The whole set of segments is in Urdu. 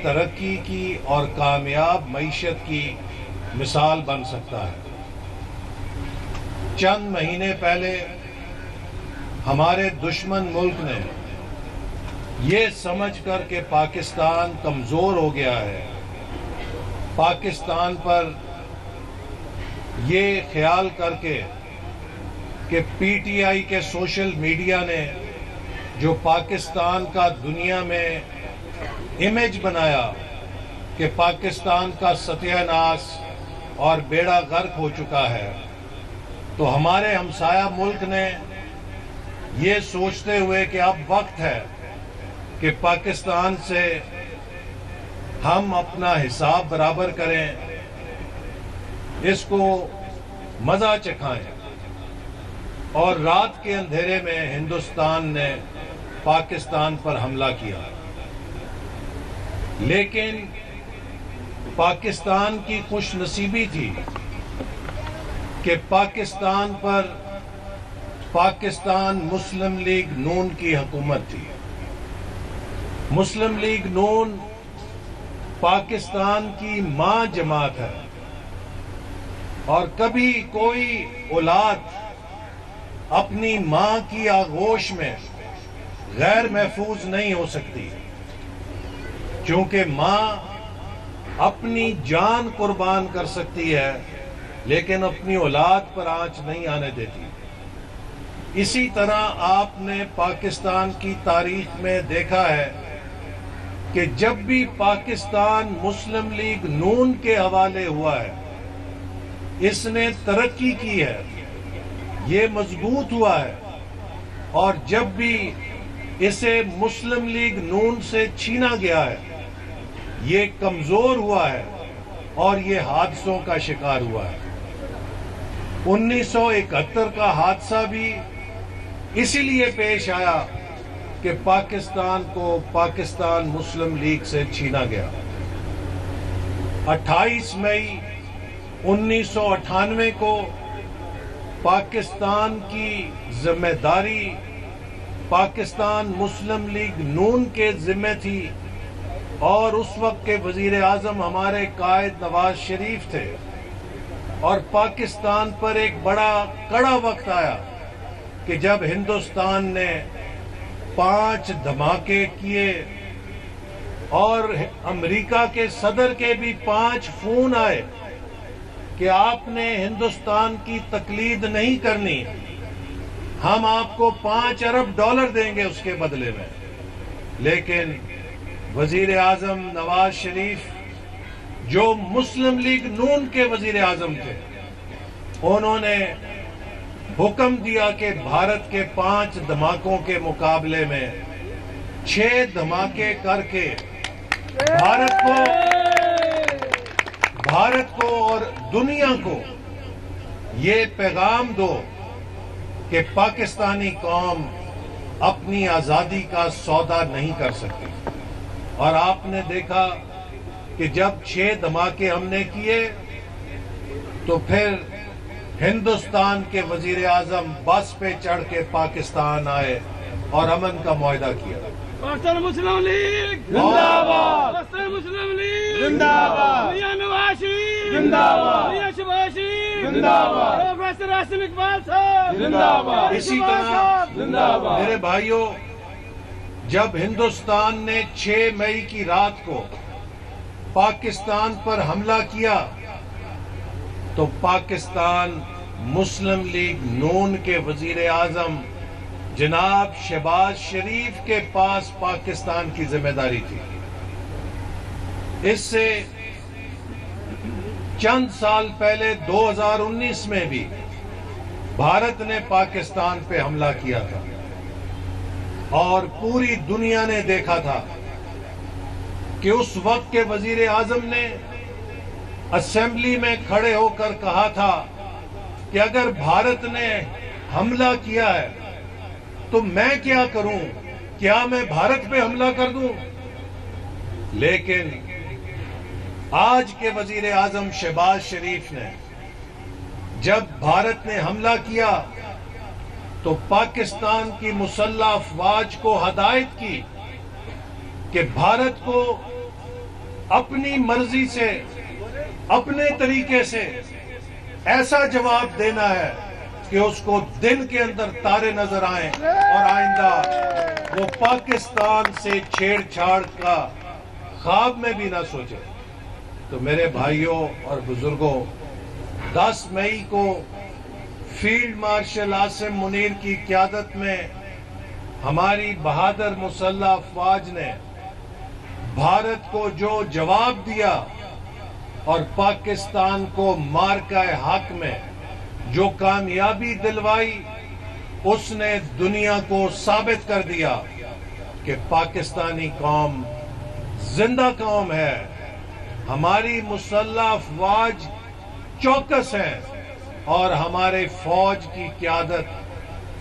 ترقی کی اور کامیاب معیشت کی مثال بن سکتا ہے۔ چند مہینے پہلے ہمارے دشمن ملک نے یہ سمجھ کر کہ پاکستان کمزور ہو گیا ہے، پاکستان پر یہ خیال کر کے کہ پی ٹی آئی کے سوشل میڈیا نے جو پاکستان کا دنیا میں امیج بنایا کہ پاکستان کا ستیہ ناش اور بیڑا غرق ہو چکا ہے، تو ہمارے ہمسایہ ملک نے یہ سوچتے ہوئے کہ اب وقت ہے کہ پاکستان سے ہم اپنا حساب برابر کریں، اس کو مزہ چکھائیں، اور رات کے اندھیرے میں ہندوستان نے پاکستان پر حملہ کیا۔ لیکن پاکستان کی خوش نصیبی تھی کہ پاکستان پر پاکستان مسلم لیگ نون کی حکومت تھی۔ مسلم لیگ نون پاکستان کی ماں جماعت ہے، اور کبھی کوئی اولاد اپنی ماں کی آغوش میں غیر محفوظ نہیں ہو سکتی، چونکہ ماں اپنی جان قربان کر سکتی ہے لیکن اپنی اولاد پر آنچ نہیں آنے دیتی۔ اسی طرح آپ نے پاکستان کی تاریخ میں دیکھا ہے کہ جب بھی پاکستان مسلم لیگ نون کے حوالے ہوا ہے، اس نے ترقی کی ہے، یہ مضبوط ہوا ہے، اور جب بھی اسے مسلم لیگ نون سے چھینا گیا ہے، یہ کمزور ہوا ہے اور یہ حادثوں کا شکار ہوا ہے۔ 1971 کا حادثہ بھی اسی لیے پیش آیا کہ پاکستان کو پاکستان مسلم لیگ سے چھینا گیا۔ 28 مئی 1998 کو پاکستان کی ذمہ داری پاکستان مسلم لیگ نون کے ذمہ تھی، اور اس وقت کے وزیر اعظم ہمارے قائد نواز شریف تھے، اور پاکستان پر ایک بڑا کڑا وقت آیا کہ جب ہندوستان نے 5 دھماکے کیے، اور امریکہ کے صدر کے بھی 5 فون آئے کہ آپ نے ہندوستان کی تقلید نہیں کرنی، ہم آپ کو $5 ارب دیں گے اس کے بدلے میں۔ لیکن وزیر اعظم نواز شریف، جو مسلم لیگ نون کے وزیر اعظم تھے، انہوں نے حکم دیا کہ بھارت کے 5 دھماکوں کے مقابلے میں 6 دھماکے کر کے بھارت کو اور دنیا کو یہ پیغام دو کہ پاکستانی قوم اپنی آزادی کا سودا نہیں کر سکتی۔ اور آپ نے دیکھا کہ جب 6 دھماکے ہم نے کیے تو پھر ہندوستان کے وزیر اعظم بس پہ چڑھ کے پاکستان آئے اور امن کا معاہدہ کیا۔ پاکستان مسلم لیگ زندہ باد، پاکستان مسلم لیگ زندہ باد، میاں نواز شریف زندہ باد، میاں شہباز شریف زندہ باد، پروفیسر عاصم اقبال صاحب زندہ باد۔ اسی طرح میرے بھائیوں، جب ہندوستان نے 6 مئی کی رات کو پاکستان پر حملہ کیا تو پاکستان مسلم لیگ نون کے وزیر اعظم جناب شہباز شریف کے پاس پاکستان کی ذمہ داری تھی۔ اس سے چند سال پہلے 2019 میں بھی بھارت نے پاکستان پہ حملہ کیا تھا، اور پوری دنیا نے دیکھا تھا کہ اس وقت کے وزیر اعظم نے اسمبلی میں کھڑے ہو کر کہا تھا کہ اگر بھارت نے حملہ کیا ہے تو میں کیا کروں، کیا میں بھارت پہ حملہ کر دوں؟ لیکن آج کے وزیر اعظم شہباز شریف نے جب بھارت نے حملہ کیا تو پاکستان کی مسلح افواج کو ہدایت کی کہ بھارت کو اپنی مرضی سے اپنے طریقے سے ایسا جواب دینا ہے کہ اس کو دن کے اندر تارے نظر آئیں اور آئندہ وہ پاکستان سے چھیڑ چھاڑ کا خواب میں بھی نہ سوچے۔ تو میرے بھائیوں اور بزرگوں، 10 مئی کو فیلڈ مارشل عاصم منیر کی قیادت میں ہماری بہادر مسلح افواج نے بھارت کو جو جواب دیا اور پاکستان کو معرکہ حق میں جو کامیابی دلوائی، اس نے دنیا کو ثابت کر دیا کہ پاکستانی قوم زندہ قوم ہے۔ ہماری مسلح افواج چوکس ہیں اور ہمارے فوج کی قیادت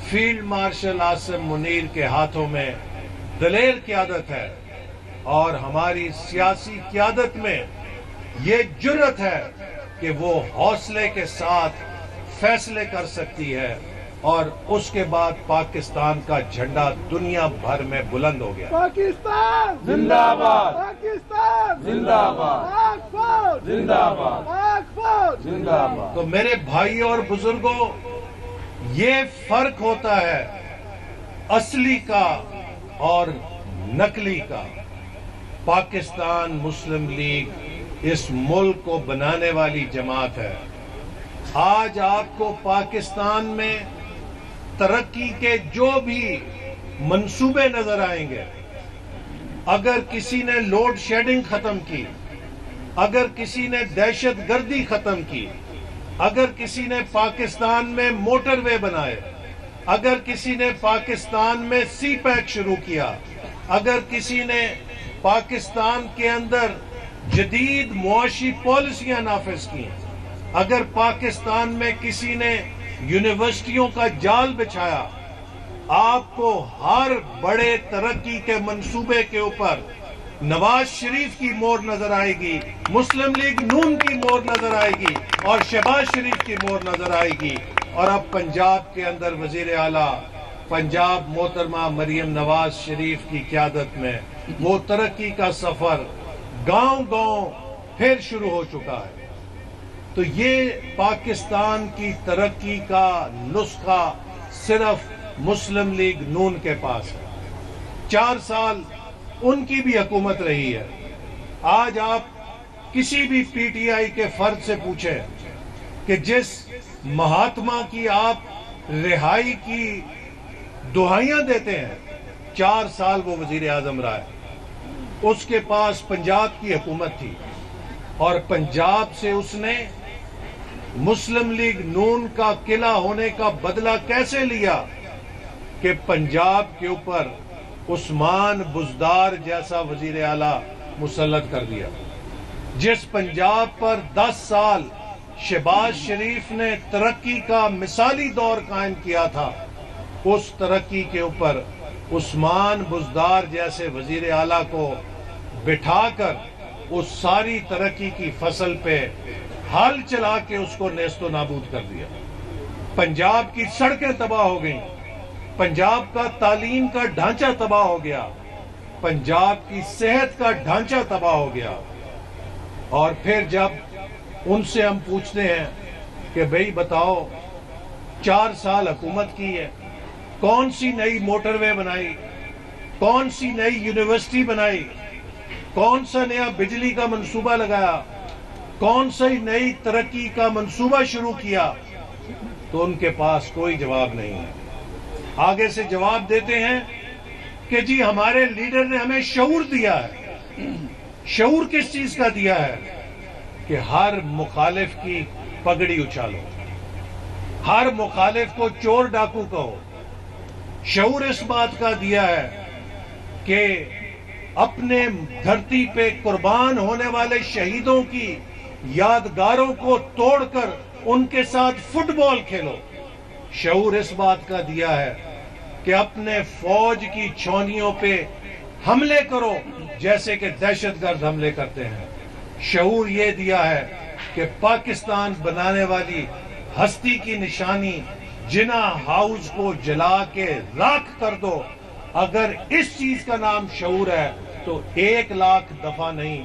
فیلڈ مارشل عاصم منیر کے ہاتھوں میں دلیر قیادت ہے، اور ہماری سیاسی قیادت میں یہ جرأت ہے کہ وہ حوصلے کے ساتھ فیصلے کر سکتی ہے، اور اس کے بعد پاکستان کا جھنڈا دنیا بھر میں بلند ہو گیا۔ پاکستان زندہ باد، پاکستان زندہ باد، پاک فوج زندہ باد، پاک فوج زندہ باد۔ تو میرے بھائیوں اور بزرگوں، یہ فرق ہوتا ہے اصلی کا اور نقلی کا۔ پاکستان مسلم لیگ اس ملک کو بنانے والی جماعت ہے۔ آج آپ کو پاکستان میں ترقی کے جو بھی منصوبے نظر آئیں گے، اگر کسی نے لوڈ شیڈنگ ختم کی، اگر کسی نے دہشت گردی ختم کی، اگر کسی نے پاکستان میں موٹر وے بنائے، اگر کسی نے پاکستان میں سی پیک شروع کیا، اگر کسی نے پاکستان کے اندر جدید معاشی پالیسیاں نافذ کی، اگر پاکستان میں کسی نے یونیورسٹیوں کا جال بچھایا، آپ کو ہر بڑے ترقی کے منصوبے کے اوپر نواز شریف کی مہر نظر آئے گی، مسلم لیگ نون کی مہر نظر آئے گی، اور شہباز شریف کی مہر نظر آئے گی۔ اور اب پنجاب کے اندر وزیر اعلیٰ پنجاب محترمہ مریم نواز شریف کی قیادت میں وہ ترقی کا سفر گاؤں گاؤں پھر شروع ہو چکا ہے۔ تو یہ پاکستان کی ترقی کا نسخہ صرف مسلم لیگ نون کے پاس ہے۔ 4 سال ان کی بھی حکومت رہی ہے۔ آج آپ کسی بھی پی ٹی آئی کے فرد سے پوچھیں کہ جس مہاتما کی آپ رہائی کی دعائیاں دیتے ہیں، 4 سال وہ وزیر اعظم رہا ہے، اس کے پاس پنجاب کی حکومت تھی، اور پنجاب سے اس نے مسلم لیگ نون کا قلعہ ہونے کا بدلہ کیسے لیا کہ پنجاب کے اوپر عثمان بزدار جیسا وزیر اعلیٰ مسلط کر دیا۔ جس پنجاب پر 10 سال شہباز شریف نے ترقی کا مثالی دور قائم کیا تھا، اس ترقی کے اوپر عثمان بزدار جیسے وزیر اعلیٰ کو بٹھا کر اس ساری ترقی کی فصل پہ ہل چلا کے اس کو نیست و نابود کر دیا۔ پنجاب کی سڑکیں تباہ ہو گئیں، پنجاب کا تعلیم کا ڈھانچہ تباہ ہو گیا، پنجاب کی صحت کا ڈھانچہ تباہ ہو گیا۔ اور پھر جب ان سے ہم پوچھتے ہیں کہ بھئی بتاؤ، 4 سال حکومت کی ہے، کون سی نئی موٹر وے بنائی، کون سی نئی یونیورسٹی بنائی، کون سا نیا بجلی کا منصوبہ لگایا، کون سی نئی ترقی کا منصوبہ شروع کیا؟ تو ان کے پاس کوئی جواب نہیں ہے۔ آگے سے جواب دیتے ہیں کہ جی ہمارے لیڈر نے ہمیں شعور دیا ہے۔ شعور کس چیز کا دیا ہے؟ کہ ہر مخالف کی پگڑی اچھالو، ہر مخالف کو چور ڈاکو کہو۔ شعور اس بات کا دیا ہے کہ اپنے دھرتی پہ قربان ہونے والے شہیدوں کی یادگاروں کو توڑ کر ان کے ساتھ فٹ بال کھیلو۔ شعور اس بات کا دیا ہے کہ اپنے فوج کی چھاؤنیوں پہ حملے کرو جیسے کہ دہشت گرد حملے کرتے ہیں۔ شعور یہ دیا ہے کہ پاکستان بنانے والی ہستی کی نشانی جنا ہاؤس کو جلا کے راکھ کر دو۔ اگر اس چیز کا نام شعور ہے تو 1 لاکھ دفعہ نہیں،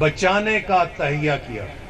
بچانے کا تہیہ کیا۔